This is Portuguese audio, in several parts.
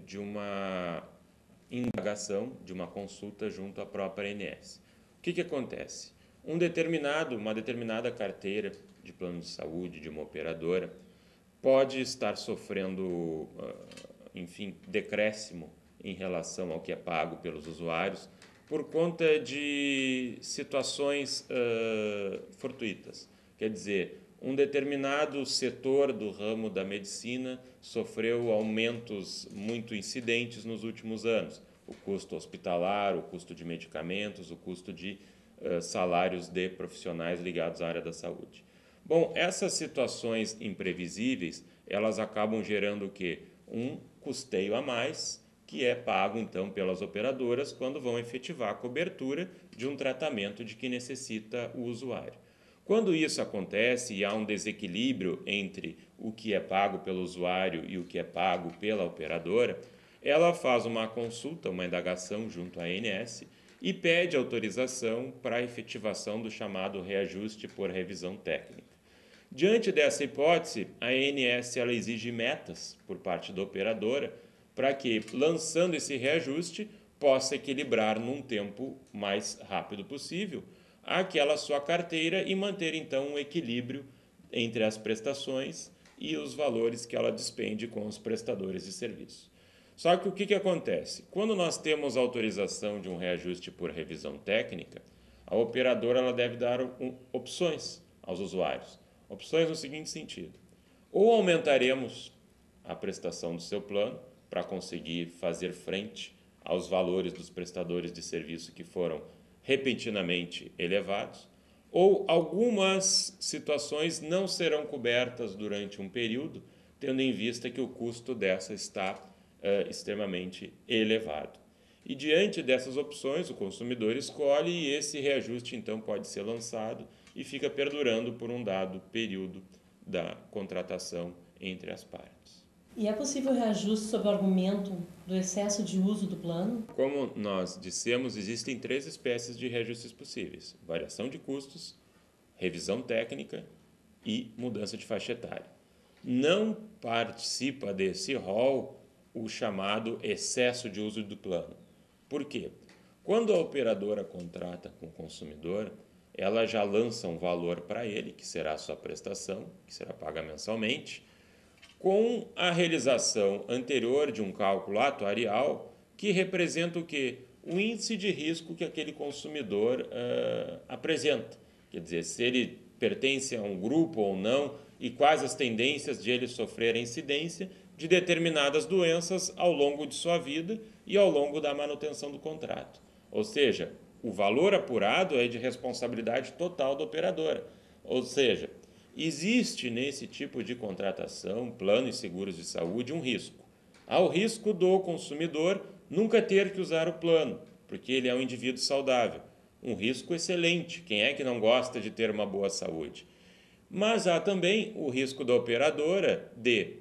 de uma indagação, de uma consulta junto à própria ANS. O que acontece? Uma determinada carteira de plano de saúde de uma operadora pode estar sofrendo, enfim, decréscimo em relação ao que é pago pelos usuários por conta de situações fortuitas. Quer dizer, um determinado setor do ramo da medicina sofreu aumentos muito incidentes nos últimos anos. O custo hospitalar, o custo de medicamentos, o custo de salários de profissionais ligados à área da saúde. Bom, essas situações imprevisíveis, elas acabam gerando o quê? Um custeio a mais, que é pago, então, pelas operadoras quando vão efetivar a cobertura de um tratamento de que necessita o usuário. Quando isso acontece e há um desequilíbrio entre o que é pago pelo usuário e o que é pago pela operadora, ela faz uma consulta, uma indagação junto à ANS e pede autorização para a efetivação do chamado reajuste por revisão técnica. Diante dessa hipótese, a ANS ela exige metas por parte da operadora para que, lançando esse reajuste, possa equilibrar num tempo mais rápido possível aquela sua carteira e manter então um equilíbrio entre as prestações e os valores que ela despende com os prestadores de serviço. Só que o que acontece? Quando nós temos autorização de um reajuste por revisão técnica, a operadora ela deve dar opções aos usuários. Opções no seguinte sentido: ou aumentaremos a prestação do seu plano para conseguir fazer frente aos valores dos prestadores de serviço que foram repentinamente elevados, ou algumas situações não serão cobertas durante um período, tendo em vista que o custo dessa está extremamente elevado. E diante dessas opções, o consumidor escolhe e esse reajuste então pode ser lançado e fica perdurando por um dado período da contratação entre as partes. E é possível reajuste sob o argumento do excesso de uso do plano? Como nós dissemos, existem 3 espécies de reajustes possíveis: variação de custos, revisão técnica e mudança de faixa etária. Não participa desse rol o chamado excesso de uso do plano. Por quê? Quando a operadora contrata com o consumidor, ela já lança um valor para ele, que será a sua prestação, que será paga mensalmente, com a realização anterior de um cálculo atuarial que representa o quê? O índice de risco que aquele consumidor apresenta. Quer dizer, se ele pertence a um grupo ou não e quais as tendências de ele sofrer a incidência de determinadas doenças ao longo de sua vida e ao longo da manutenção do contrato. Ou seja, o valor apurado é de responsabilidade total da operadora. Ou seja, existe nesse tipo de contratação, planos e seguros de saúde, um risco. Há o risco do consumidor nunca ter que usar o plano, porque ele é um indivíduo saudável. Um risco excelente. Quem é que não gosta de ter uma boa saúde? Mas há também o risco da operadora de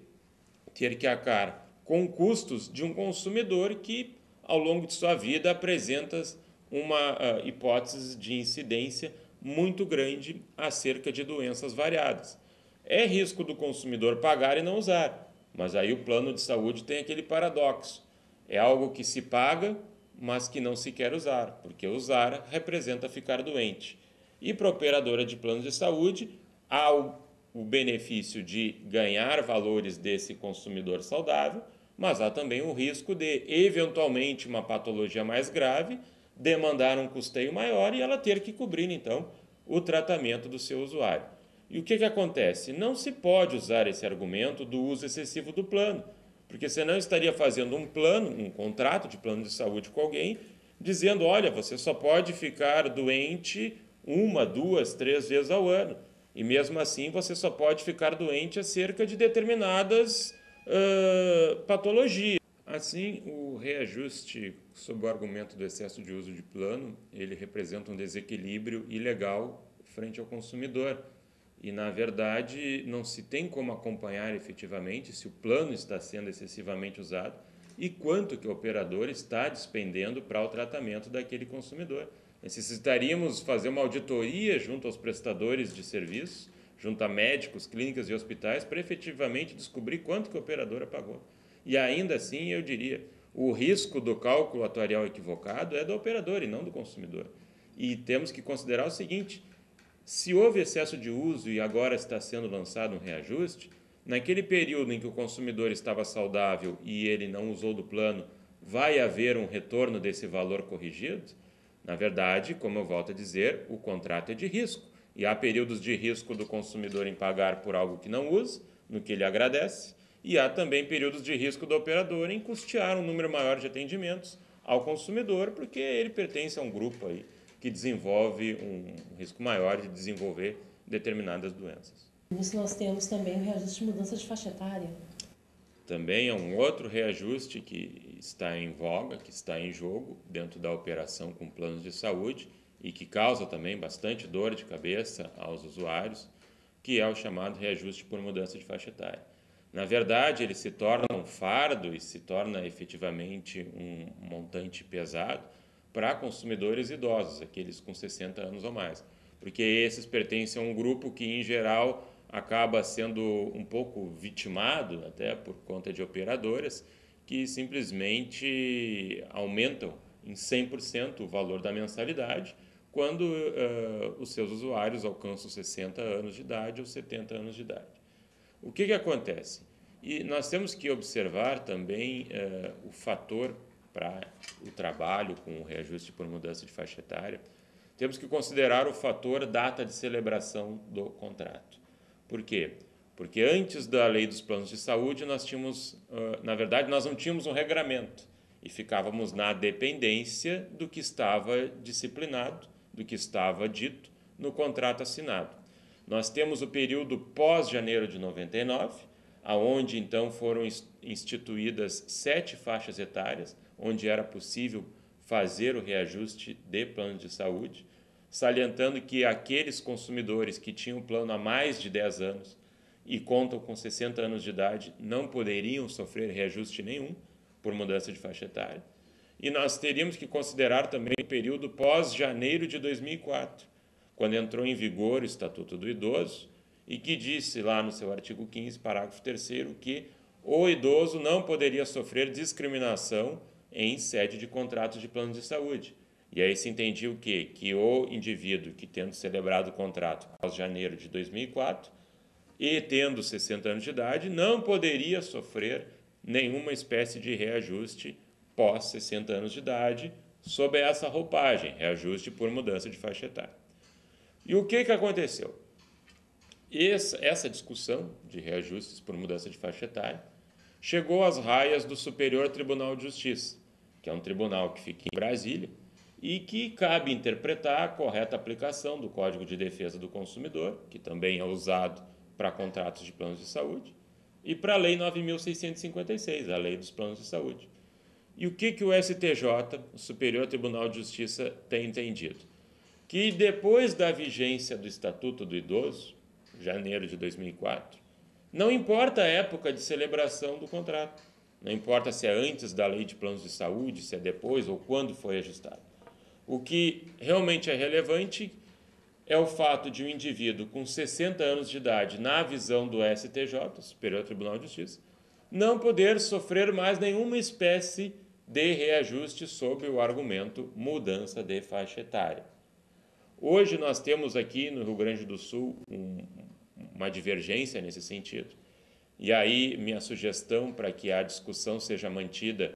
ter que arcar com custos de um consumidor que, ao longo de sua vida, apresenta uma hipótese de incidência muito grande acerca de doenças variadas. É risco do consumidor pagar e não usar, mas aí o plano de saúde tem aquele paradoxo. É algo que se paga, mas que não se quer usar, porque usar representa ficar doente. E para a operadora de planos de saúde, há o benefício de ganhar valores desse consumidor saudável, mas há também o risco de, eventualmente, uma patologia mais grave, demandar um custeio maior e ela ter que cobrir, então, o tratamento do seu usuário. E o que acontece? Não se pode usar esse argumento do uso excessivo do plano, porque senão estaria fazendo um plano, um contrato de plano de saúde com alguém, dizendo, olha, você só pode ficar doente 1, 2, 3 vezes ao ano. E mesmo assim você só pode ficar doente acerca de determinadas patologias. Assim, o reajuste sob o argumento do excesso de uso de plano, ele representa um desequilíbrio ilegal frente ao consumidor. E, na verdade, não se tem como acompanhar efetivamente se o plano está sendo excessivamente usado e quanto que o operador está despendendo para o tratamento daquele consumidor. Necessitaríamos fazer uma auditoria junto aos prestadores de serviços, junto a médicos, clínicas e hospitais, para efetivamente descobrir quanto que a operadora pagou. E ainda assim, eu diria, o risco do cálculo atuarial equivocado é do operador e não do consumidor. E temos que considerar o seguinte: se houve excesso de uso e agora está sendo lançado um reajuste, naquele período em que o consumidor estava saudável e ele não usou do plano, vai haver um retorno desse valor corrigido? Na verdade, como eu volto a dizer, o contrato é de risco. E há períodos de risco do consumidor em pagar por algo que não usa, no que ele agradece, e há também períodos de risco do operador em custear um número maior de atendimentos ao consumidor, porque ele pertence a um grupo aí que desenvolve um risco maior de desenvolver determinadas doenças. Nisso nós temos também o reajuste de mudança de faixa etária. Também é um outro reajuste que está em voga, que está em jogo dentro da operação com planos de saúde e que causa também bastante dor de cabeça aos usuários, que é o chamado reajuste por mudança de faixa etária. Na verdade, ele se torna um fardo e se torna efetivamente um montante pesado para consumidores idosos, aqueles com 60 anos ou mais, porque esses pertencem a um grupo que, em geral, acaba sendo um pouco vitimado até por conta de operadoras que simplesmente aumentam em 100% o valor da mensalidade quando os seus usuários alcançam 60 anos de idade ou 70 anos de idade. O que acontece? E nós temos que observar também o fator para o trabalho com o reajuste por mudança de faixa etária. Temos que considerar o fator data de celebração do contrato. Por quê? Porque antes da lei dos planos de saúde, nós tínhamos, na verdade, nós não tínhamos um regramento e ficávamos na dependência do que estava disciplinado, do que estava dito no contrato assinado. Nós temos o período pós-janeiro de 99, aonde então foram instituídas 7 faixas etárias, onde era possível fazer o reajuste de plano de saúde, salientando que aqueles consumidores que tinham plano há mais de 10 anos e contam com 60 anos de idade não poderiam sofrer reajuste nenhum por mudança de faixa etária. E nós teríamos que considerar também o período pós-janeiro de 2004, quando entrou em vigor o Estatuto do Idoso e que disse lá no seu artigo 15, parágrafo 3º, que o idoso não poderia sofrer discriminação em sede de contratos de plano de saúde. E aí se entendia o quê? Que o indivíduo que, tendo celebrado o contrato após janeiro de 2004 e tendo 60 anos de idade, não poderia sofrer nenhuma espécie de reajuste pós 60 anos de idade sob essa roupagem, reajuste por mudança de faixa etária. E o que aconteceu? Essa discussão de reajustes por mudança de faixa etária chegou às raias do Superior Tribunal de Justiça, que é um tribunal que fica em Brasília, e que cabe interpretar a correta aplicação do Código de Defesa do Consumidor, que também é usado para contratos de planos de saúde, e para a Lei 9.656, a Lei dos Planos de Saúde. E o que o STJ, o Superior Tribunal de Justiça, tem entendido? Que depois da vigência do Estatuto do Idoso, janeiro de 2004, não importa a época de celebração do contrato, não importa se é antes da Lei de Planos de Saúde, se é depois ou quando foi ajustado. O que realmente é relevante é o fato de um indivíduo com 60 anos de idade, na visão do STJ, Superior Tribunal de Justiça, não poder sofrer mais nenhuma espécie de reajuste sob o argumento mudança de faixa etária. Hoje nós temos aqui no Rio Grande do Sul uma divergência nesse sentido. E aí minha sugestão para que a discussão seja mantida